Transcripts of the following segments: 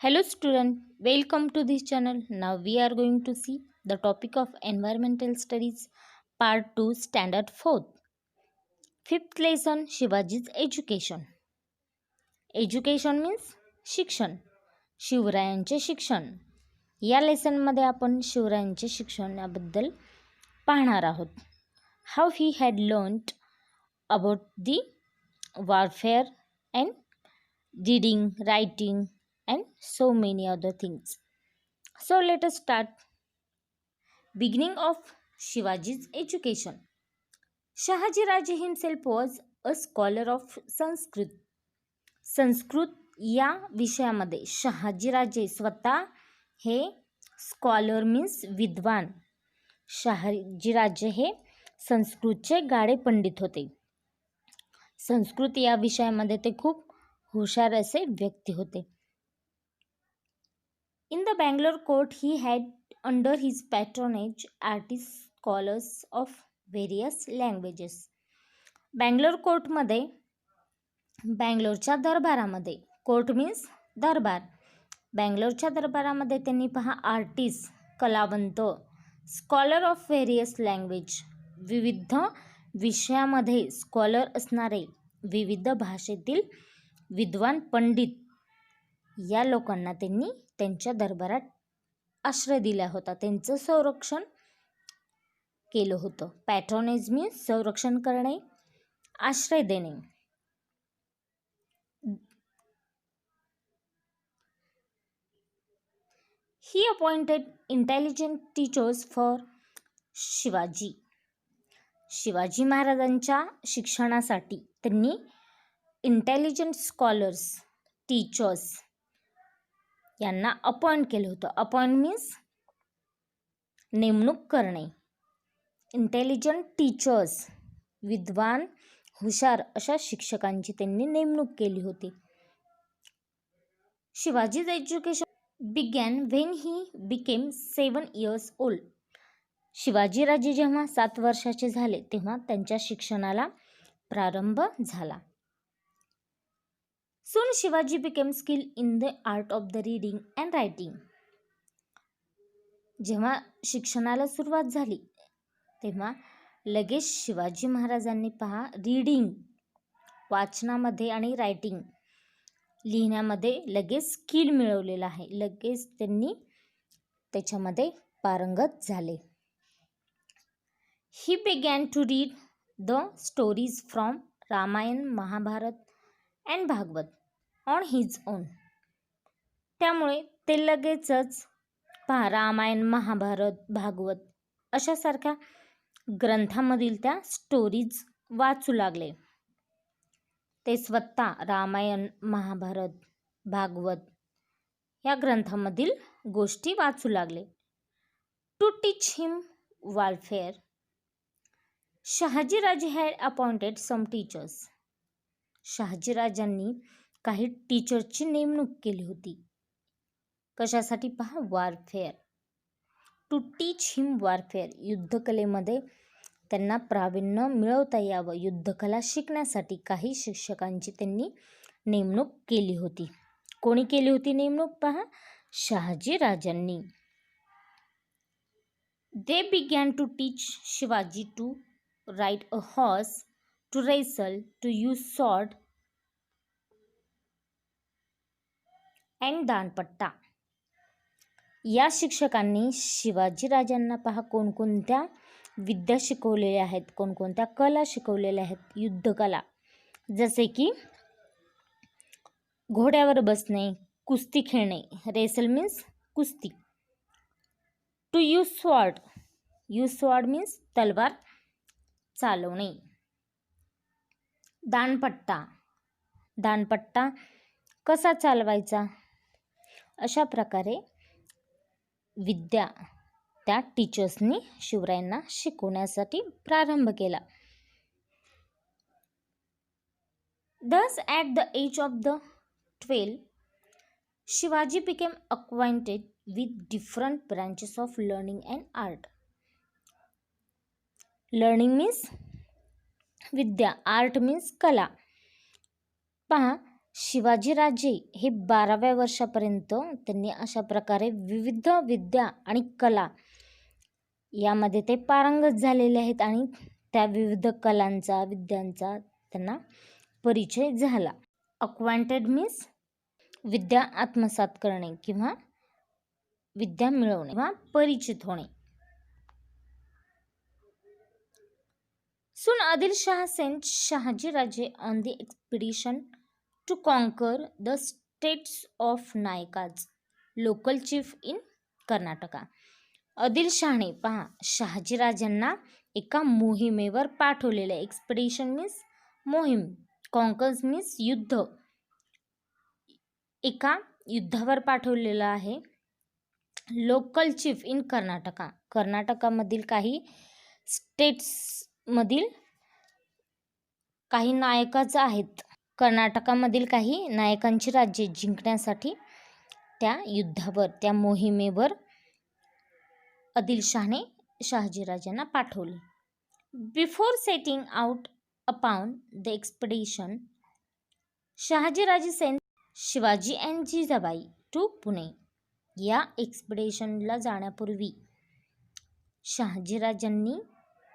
Hello student, welcome to this channel. Now we are going to see the topic of environmental studies part 2 standard 4th. Fifth lesson Shivaji's education. Education means शिक्षण. शिवरायांचे शिक्षण. या लेसनमध्ये आपण शिवरायांचे शिक्षण याबद्दल पाहणार आहोत. How he had learned about the warfare and reading, writing and so many other things. So let us start. Beginning of Shivaji's education. Shahaji Raje himself was a scholar of Sanskrit. Sanskrit या विषयामध्ये शहाजी राजे स्वतः हे scholar means विद्वान. शहाजी राजे हे संस्कृतचे गाढे पंडित होते. संस्कृत या विषयामध्ये ते खूप हुशार असे व्यक्ती होते. In the Bangalore court, he had under his patronage artists, scholars of various languages. Bangalore कोर्टमध्ये बँगलोरच्या दरबारामध्ये कोर्ट मीन्स दरबार. बँगलोरच्या दरबारामध्ये त्यांनी पहा आर्टिस्ट कलावंत, स्कॉलर ऑफ व्हेरियस लँग्वेज विविध विषयामध्ये स्कॉलर असणारे विविध भाषेतील विद्वान पंडित या लोकांना त्यांनी त्यांच्या दरबारात आश्रय दिला होता. त्यांचं संरक्षण केलं होतं. पॅट्रोनेज मीन्स संरक्षण करणे, आश्रय देणे. He appointed intelligent teachers for Shivaji. Shivaji महाराजांच्या शिक्षणासाठी त्यांनी इंटेलिजंट स्कॉलर्स, टीचर्स यांना अपॉइंट केलं होतं. अपॉइंट मीन्स नेमणूक करणे. इंटेलिजंट टीचर्स विद्वान हुशार अशा शिक्षकांची त्यांनी नेमणूक केली होती. Shivaji's education began when he became 7 years old. Shivajiraje जेव्हा 7 वर्षाचे झाले तेव्हा त्यांच्या शिक्षणाला प्रारंभ झाला. Soon Shivaji became skilled in the art of the reading and writing. जेव्हा शिक्षणाला सुरुवात झाली तेव्हा लगेच शिवाजी महाराजांनी पहा रीडिंग वाचनामध्ये आणि रायटिंग लिहिण्यामध्ये लगेच स्किल मिळवलेलं आहे. लगेच त्यांनी त्याच्यामध्ये पारंगत झाले. ही began to read the stories from Ramayana, Mahabharat and Bhagwat on his own. त्यामुळे ते लगेचच पहा रामायण, महाभारत, भागवत अशासारख्या ग्रंथामधील त्या स्टोरीज वाचू लागले. ते स्वतः रामायण, महाभारत, भागवत या ग्रंथामधील गोष्टी वाचू लागले. To teach him warfare Shahajiraje had appointed some teachers. शहाजीराजांनी काही टीचरची नेमणूक केली होती. कशासाठी पहा warfare. To teach him warfare युद्धकलेमध्ये त्यांना प्रावीण्य मिळवता यावं, युद्धकला शिकण्यासाठी काही शिक्षकांची त्यांनी नेमणूक केली होती. कोणी केली होती नेमणूक पहा शहाजीराजांनी. They began to teach Shivaji to ride a horse, to wrestle, to use sword and dandpatta. या शिक्षकांनी शिवाजीराजांना पहा कोणकोणत्या विद्या शिकवलेल्या आहेत, कोणकोणत्या कला शिकवलेल्या आहेत. युद्धकला जसे की घोड्यावर बसणे, कुस्ती खेळणे, रेसल मीन्स कुस्ती. To use sword, use sword means तलवार चालवणे. दांडपट्टा, दांडपट्टा कसा चालवायचा अशा प्रकारे विद्या त्या टीचर्सनी शिवरायांना शिकवण्यासाठी प्रारंभ केला. Thus at the age of the 12, Shivaji became acquainted with different branches of learning and art. Learning means Vidya, art means कला. पहा शिवाजीराजे हे 12व्या वर्षापर्यंत त्यांनी अशा प्रकारे विविध विद्या आणि कला यामध्ये ते पारंगत झालेले आहेत आणि त्या विविध कलांचा विद्यांचा त्यांना परिचय झाला. अक्वांटेड मीन्स विद्या आत्मसात करणे किंवा विद्या मिळवणे किंवा परिचित होणे. Soon Adil Shah sent Shahaji Raje on the expedition to conquer the states of Naikas, local chief in Karnataka. Adil Shahane पहा शहाजी राजांना एका मोहिमेवर पाठवलेले. एक्सपेडिशन मीन्स मोहीम, कॉन्कर्स मीन्स युद्ध, एका युद्धावर पाठवलेलं आहे. लोकल चीफ इन कर्नाटका, कर्नाटकामधील काही स्टेट्समधील काही नायकाच आहेत. कर्नाटकामधील काही नायकांची राज्ये जिंकण्यासाठी त्या युद्धावर, त्या मोहिमेवर आदिलशाहने शहाजीराजांना पाठवले. Before setting out upon the expedition, Shahajiraje sent Shivaji and Jijabai to Pune. या एक्सपेडिशनला जाण्यापूर्वी शहाजीराजांनी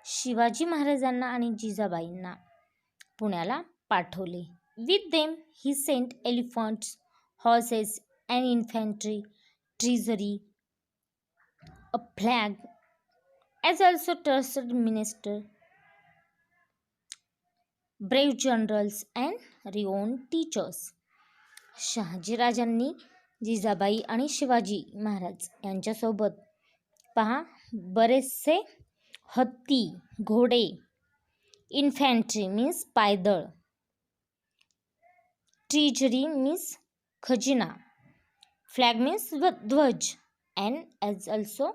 शिवाजी महाराजांना आणि जिजाबाईंना पुण्याला पाठवले. With them he sent elephants, horses and infantry, treasury, a flag, as also trusted minister, brave generals and renowned teachers. शहाजीराजांनी जिजाबाई आणि शिवाजी महाराज यांच्यासोबत पहा बरेचसे हत्ती, घोडे, इन्फॅन्ट्री मीन्स पायदळ, ट्रेझरी मीन्स खजिना, फ्लॅग मीन्स ध्वज, and as also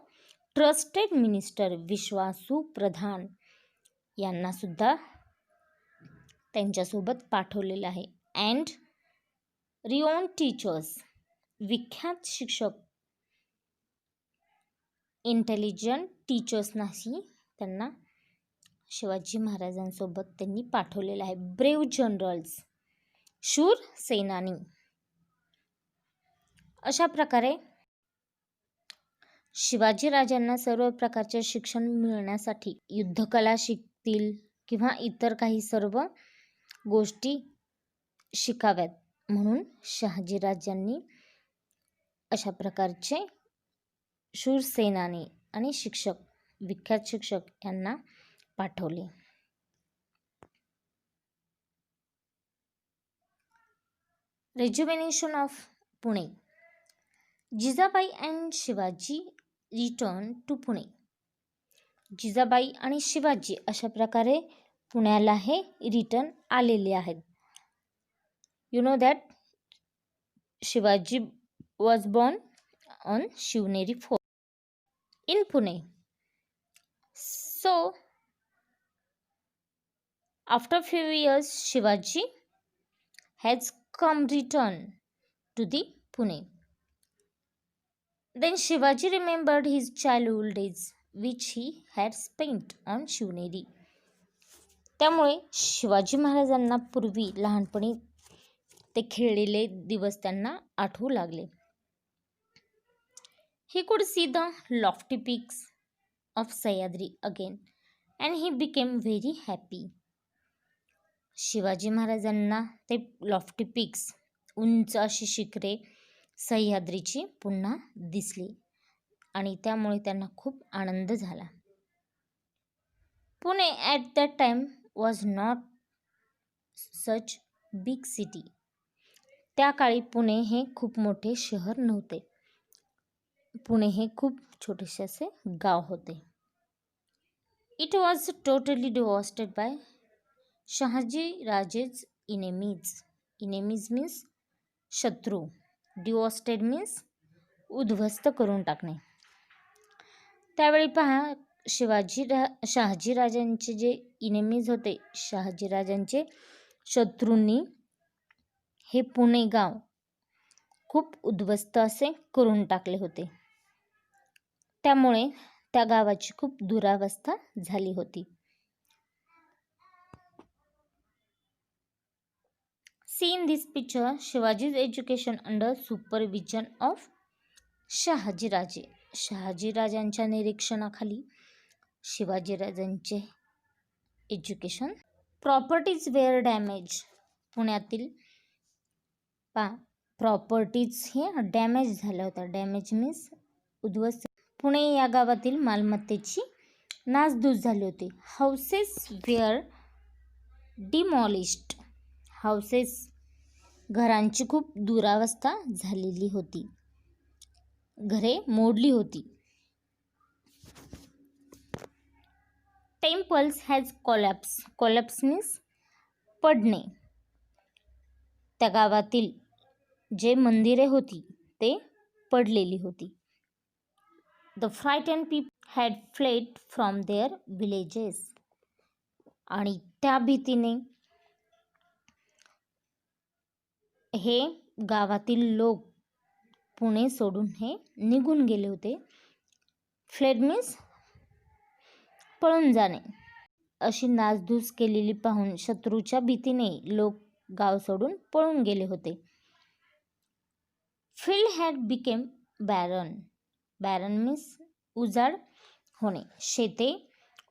trusted minister विश्वासू प्रधान यांना सुद्धा त्यांच्यासोबत पाठवलेलं आहे. अँड रिओन टीचर्स विख्यात शिक्षक, इंटेलिजंट टीचर्सनाही त्यांना शिवाजी महाराजांसोबत त्यांनी पाठवलेलं आहे. ब्रेव्ह जनरल्स शूर सेनानी. अशा प्रकारे शिवाजी राजांना सर्व प्रकारचे शिक्षण मिळण्यासाठी युद्धकला शिकतील किंवा इतर काही सर्व गोष्टी शिकाव्यात म्हणून शहाजीराजांनी अशा प्रकारचे शूर सेनानी आणि शिक्षक, विख्यात शिक्षक यांना पाठवले. Rejuvenation of Pune. Jijabai and Shivaji return to Pune. Jijabai आणि शिवाजी अशा प्रकारे पुण्याला हे रिटर्न आलेले आहेत. You know that Shivaji was born on Shivneri fort in Pune. So after few years Shivaji has come return to the Pune. Then Shivaji remembered his childhood days which he had spent on Shivneri. त्यामुळे शिवाजी महाराजांना पूर्वी लहानपणी ते खेळलेले दिवस त्यांना आठवू लागले. He could see the lofty peaks of Sahyadri again and he became very happy. Shivaji महाराजांना ते लॉफ्टी पिक्स, उंच अशी शिखरे सह्याद्रीची पुन्हा दिसली आणि त्यामुळे त्यांना खूप आनंद झाला. Pune at that time was not such big city. त्या काळी पुणे हे खूप मोठे शहर नव्हते. पुणे हे खूप छोटेसे असे गाव होते. It was totally devastated by Shahaji Raje's enemies. Enemies means शत्रू, डिवॉस्टेड मीन्स उद्ध्वस्त करून टाकणे. त्यावेळी पहा शहाजी राजांचे जे इनेमीज होते, शहाजी राजांचे शत्रूंनी हे पुणे गाव खूप उद्ध्वस्त असे करून टाकले होते. त्यामुळे त्या गावाची खूप दुरावस्था झाली होती. See in this picture Shivaji's education under supervision of Shahajiraje. शहाजीराजांच्या निरीक्षणाखाली शिवाजीराजांचे एज्युकेशन. Properties were damage. पुण्यातील प्रॉपर्टीज हे डॅमेज झाल्या होत्या. डॅमेज मीन्स उद्ध्वस्त. पुणे या गावातील मालमत्तेची नासधूस झाली होती. Houses wear डिमॉलिश्ड. हाऊसेस घरांची खूप दुरावस्था झालेली होती. घरे मोडली होती. Temples has collapse. Collapse means पडणे. त्या गावातील जे मंदिरे होती ते पडलेली होती. The frightened people had fled from their villages. आणि त्या भीतीने हे गावातील लोक पुणे सोडून हे निघून गेले होते. फ्लेड मीन्स पळून जाणे. अशी नासधूस केलेली पाहून शत्रूच्या भीतीने लोक गाव सोडून पळून गेले होते. Field had became baron. Baron means उजाड होणे. शेते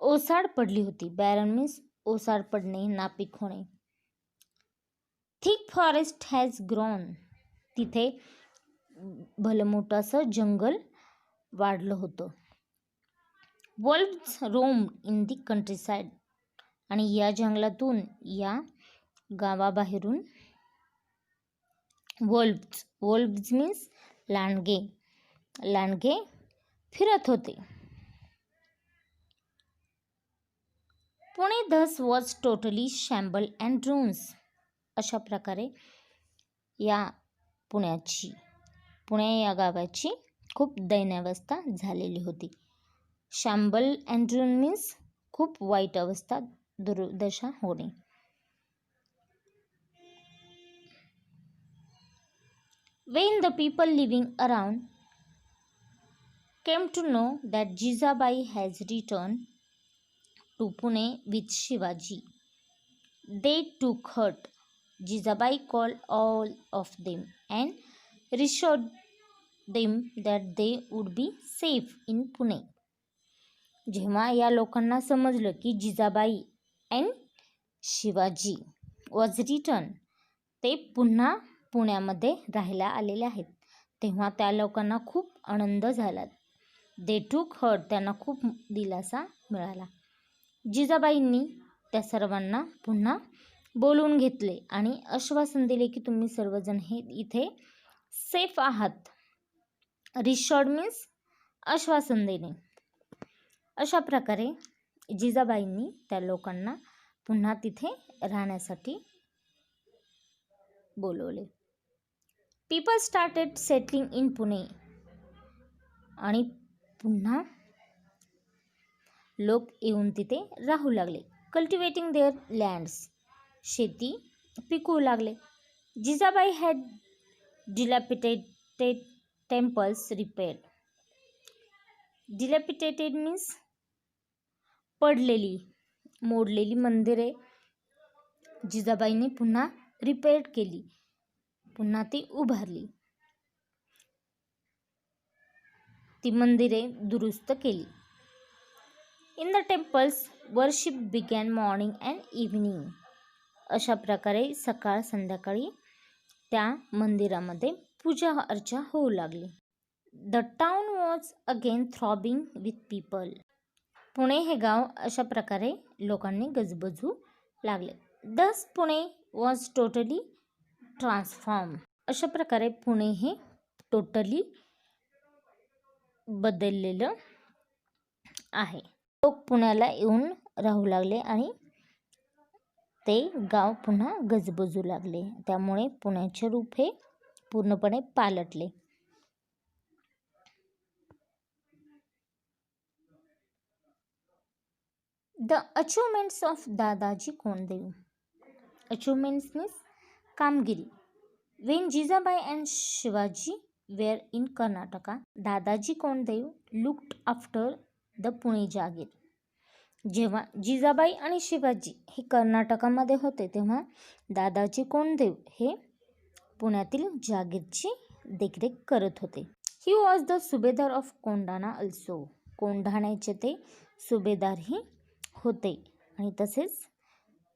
ओसाड पडली होती. बॅरन मीन्स ओसाड पडणे, नापीक होणे. Thick forest has grown. तिथे भलं मोठं असं जंगल वाढलं होतं. Wolves roam in the countryside. आणि या जंगलातून, या गावाबाहेरून वोल्व्स मीन्स लांडगे. लांडगे फिरत होते. Pune thus was totally shamble and ruins. अशा प्रकारे या पुणे या गावाची खूप दैन्यावस्था झालेली होती. शॅम्बल अँड रुन मीन्स खूप वाईट अवस्था, दुर्दशा होणे. When the people living around came to know that Jizabai has returned to Pune with Shivaji, they took hurt. Jizabai called all of them and reassured them that they would be safe in Pune. जेव्हा या लोकांना समजलं की Jijabai and Shivaji was return, ते पुन्हा पुण्यामध्ये राहायला आलेले आहेत, तेव्हा त्या लोकांना खूप आनंद झाला. दे टूक हर्ट, त्यांना खूप दिलासा मिळाला. जिजाबाईंनी त्या सर्वांना पुन्हा बोलवून घेतले आणि आश्वासन दिले की तुम्ही सर्वजण हे इथे सेफ आहात. रिशॉर्ड मीन्स आश्वासन देणे. अशा प्रकारे जिजाबाईंनी त्या लोकांना पुन्हा तिथे राहण्यासाठी बोलवले. People started settling in Pune. आणि पुन्हा लोक येऊन तिथे राहू लागले. कल्टिवेटिंग देअर लँड्स, शेती पिकवू लागले. Jijabai had dilapidated temples repaired. Dilapidated means पडलेली, मोडलेली मंदिरे जिजाबाईंनी पुन्हा रिपेअर केली, पुन्हा ती उभारली, ती मंदिरे दुरुस्त केली. In the temples worship begin morning and evening. अशा प्रकारे सकाळ संध्याकाळी त्या मंदिरामध्ये पूजा अर्चा होऊ लागली. The town was again throbbing with people. Pune हे गाव अशा प्रकारे लोकांनी गजबजू लागले. दस पुणे वॉज टोटली ट्रान्सफॉर्म. अशा प्रकारे पुणे हे टोटली बदललेलं आहे. लोक पुण्याला येऊन राहू लागले आणि ते गाव पुन्हा गजबजू लागले. त्यामुळे पुण्याचे रूप हे पूर्णपणे पालटले. The achievements of Dadaji Konddev. Achievements means कामगिरी. When Jijabai and Shivaji were in Karnataka, Dadaji Konddev looked after the Pune jagir. जेव्हा जिजाबाई आणि शिवाजी हे कर्नाटकामध्ये होते तेव्हा दादाजी कोंडदेव हे पुण्यातील जागीरची देखरेख करत होते. ही वॉज द सुभेदार ऑफ कोंढाणा अल्सो. कोंढाण्याचे ते सुभेदारही होते आणि तसेच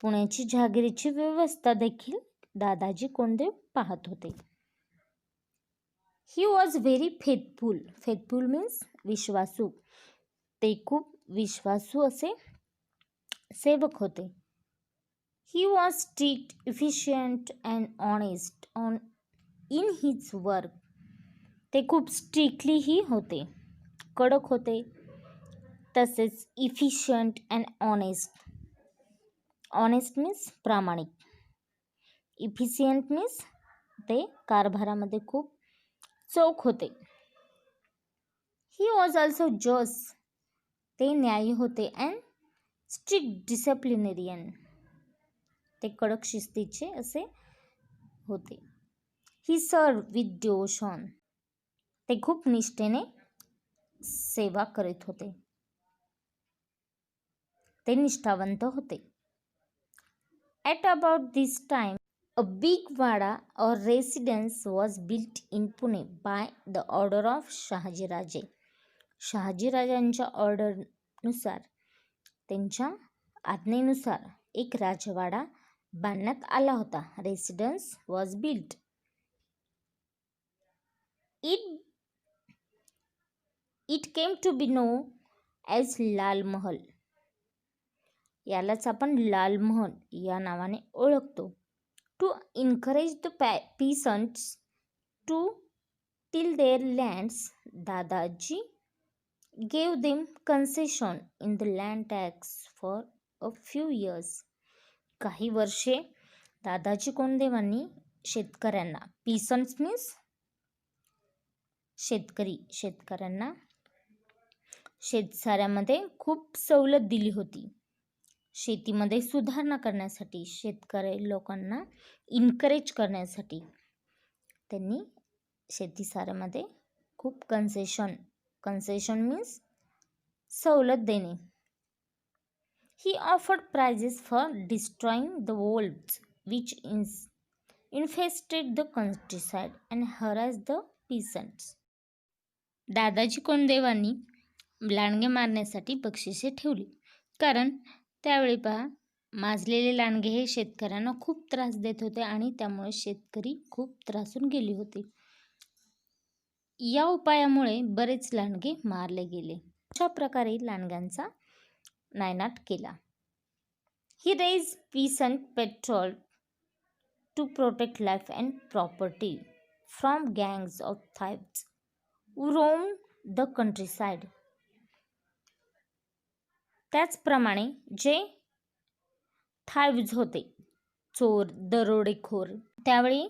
पुण्याची जहागिरीची व्यवस्था देखील दादाजी कोंडदेव पाहत होते. He was very faithful. Faithful means विश्वासू. ते खूप विश्वासू असे सेवक होते. He was strict, efficient and honest in his work. ते खूप स्ट्रिक्टलीही होते, कडक होते, तसेच efficient and honest. Honest means प्रामाणिक. इफिशियंट मीन्स ते कारभारामध्ये खूप चोख होते. He was also just. ते न्यायी होते. And strict disciplinarian. ते कडक शिस्तीचे असे होते. ही सर्व विथ डिवोशन. ते खूप निष्ठेने सेवा करीत होते. ते निष्ठावंत होते. At about this time, a big vada or residence was built in Pune by the order of Shahajiraje. शहाजीराजांच्या ऑर्डरनुसार, त्यांच्या आज्ञेनुसार एक राजवाडा बांधण्यात आला होता. Residence was built. It came to be known as Lal Mahal. यालाच आपण लाल महल या नावाने ओळखतो. To encourage the peasants to till their lands, Dadaji gave them concession in the land tax for a few years. काही वर्षे दादाजी कोंडदेवांनी शेतकऱ्यांना, पीसंट्स मीन्स शेतकरी, शेतकऱ्यांना शेतसाऱ्यामध्ये खूप सवलत दिली होती. शेतीमध्ये सुधारणा करण्यासाठी, शेतकरी लोकांना इन्करेज करण्यासाठी त्यांनी शेतीसाऱ्यामध्ये खूप कन्सेशन मीन्स सवलत देणे. He offered prizes for destroying the wolves which infested the countryside and harass the peasants. Dadaji कोंडदेवांनी लांडगे मारण्यासाठी बक्षिसे ठेवली, कारण त्यावेळी पहा, माजलेले लांडगे हे शेतकऱ्यांना खूप त्रास देत होते आणि त्यामुळे शेतकरी खूप त्रासून गेले होते. या उपायामुळे बरेच लांडगे मारले गेले. अशा प्रकारे लांडग्यांचा नायनाट केला. He raised peasant patrol to protect life and property from gangs of thieves who roamed the countryside. त्याचप्रमाणे जे थाईव्ज होते, चोर, दरोडेखोर, त्यावेळी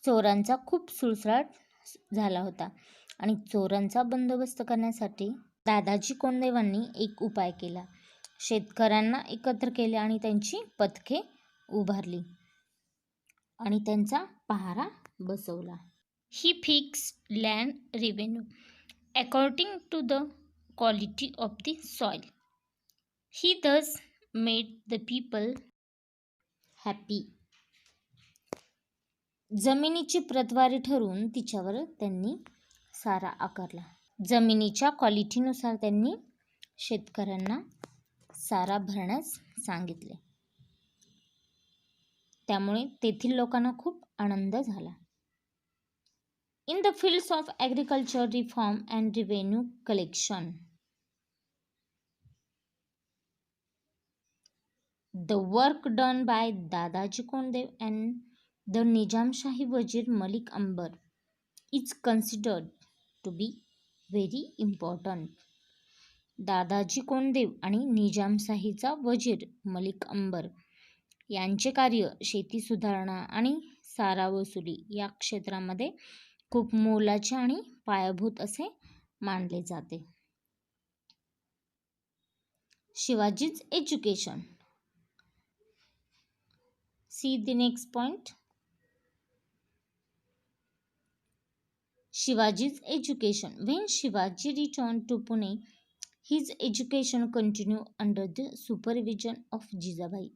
चोरांचा खूप सुळसुळाट झाला होता आणि चोरांचा बंदोबस्त करण्यासाठी दादाजी कोंडदेवांनी एक उपाय केला. शेतकऱ्यांना एकत्र केले आणि त्यांची पथके उभारली आणि त्यांचा पहारा बसवला. He fixed land revenue according to the quality of the soil. He thus made the people happy. जमिनीची प्रतवारी ठरवून तिच्यावर त्यांनी सारा आकारला. जमिनीच्या क्वालिटीनुसार त्यांनी शेतकऱ्यांना सारा भरण्यास सांगितले. त्यामुळे तेथील लोकांना खूप आनंद झाला. In the fields of agriculture reform and revenue collection, the work done by Dadaji Kondev and the Nizamshahi Wazir Malik Ambar is considered to be very important. Dadaji Konddev आणि निजामशाहीचा वजीर मलिक अंबर यांचे कार्य शेती सुधारणा आणि सारा वसुली या क्षेत्रामध्ये खूप मोलाचे आणि पायाभूत असे मानले जाते. Shivaji's education. See the next point. Shivaji's education. When Shivaji return to Pune His education continued under the supervision of Jijabai.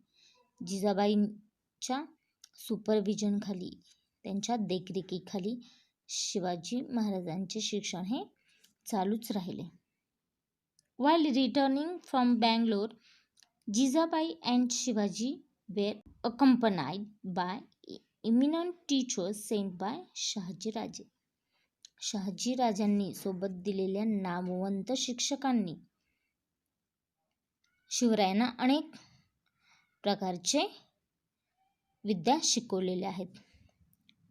जिजाबाईंच्या सुपरविजनखाली, त्यांच्या देखरेखीखाली शिवाजी महाराजांचे शिक्षण हे चालूच राहिले. While returning from Bangalore, Jizabai and Shivaji were accompanied by eminent teachers sent by Shahajiraje. शहाजीराजांनी सोबत दिलेल्या नामवंत शिक्षकांनी शिवरायांना अनेक प्रकारचे विद्या शिकवलेल्या आहेत.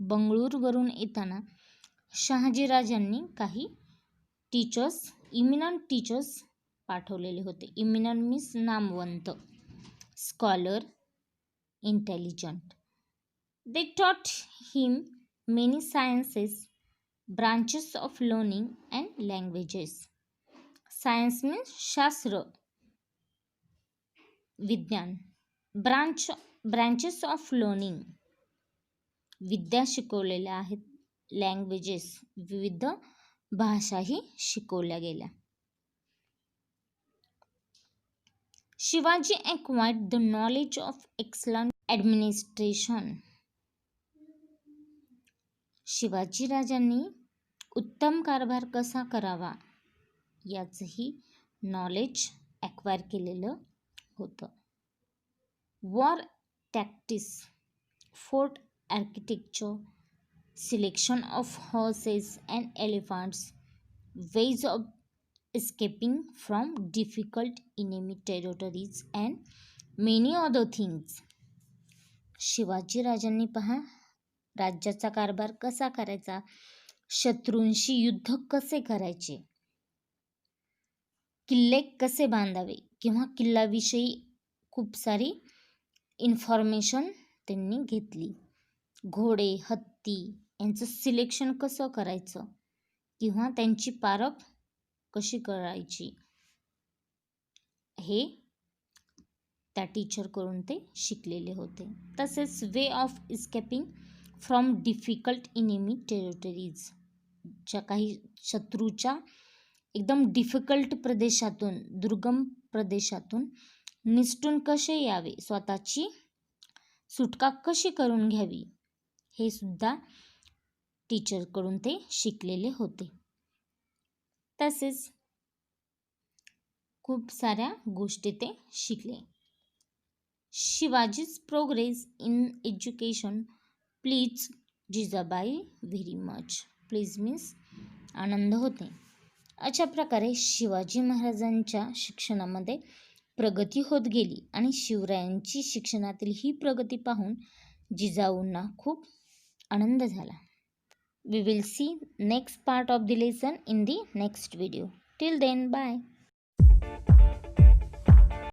बंगळूरवरून येताना शहाजीराजांनी काही इमिनंट टीचर्स पाठवलेले होते. इमिनंट मीन्स नामवंत, scholar, intelligent. They taught him many sciences, branches of learning and languages. Science means शास्त्र, विज्ञान. ब्रांचेस ऑफ लर्निंग विद्या शिकवलेल्या आहेत. लँग्वेजेस विविध भाषाही शिकवल्या गेल्या. Shivaji acquired the knowledge of excellent administration. Shivaji राजांनी उत्तम कारभार कसा करावा याचंही नॉलेज ॲक्वायर केलेलं होतं. War tactics, fort architecture, selection of horses and elephants, ways of escaping from difficult enemy territories and many other things. Shivaji राजांनी पहा राज्याचा कारभार कसा करायचा, शत्रूंशी युद्ध कसे करायचे, किल्ले कसे बांधावे किंवा किल्ल्याविषयी खूप सारी इन्फॉर्मेशन त्यांनी घेतली. घोडे, हत्ती यांचं सिलेक्शन कसं करायचं किंवा त्यांची पारख कशी करायची हे त्या टीचरकडून ते शिकलेले होते. तसेच way of escaping from difficult enemy territories, ज्या काही शत्रूच्या एकदम डिफिकल्ट प्रदेशातून, दुर्गम प्रदेशातून निसटून कसे यावे, स्वतःची सुटका कशी करून घ्यावी हे सुद्धा टीचरकडून ते शिकलेले होते. तसेच खूप साऱ्या गोष्टी ते शिकले. Shivaji's progress in education please Jijabai very much. Please means आनंद होते. अशा प्रकारे शिवाजी महाराजांच्या शिक्षणामध्ये प्रगती होत गेली आणि शिवरायांची शिक्षणातील ही प्रगती पाहून जिजाऊंना खूप आनंद झाला. We will see next part of the lesson in the next video. Till then, bye.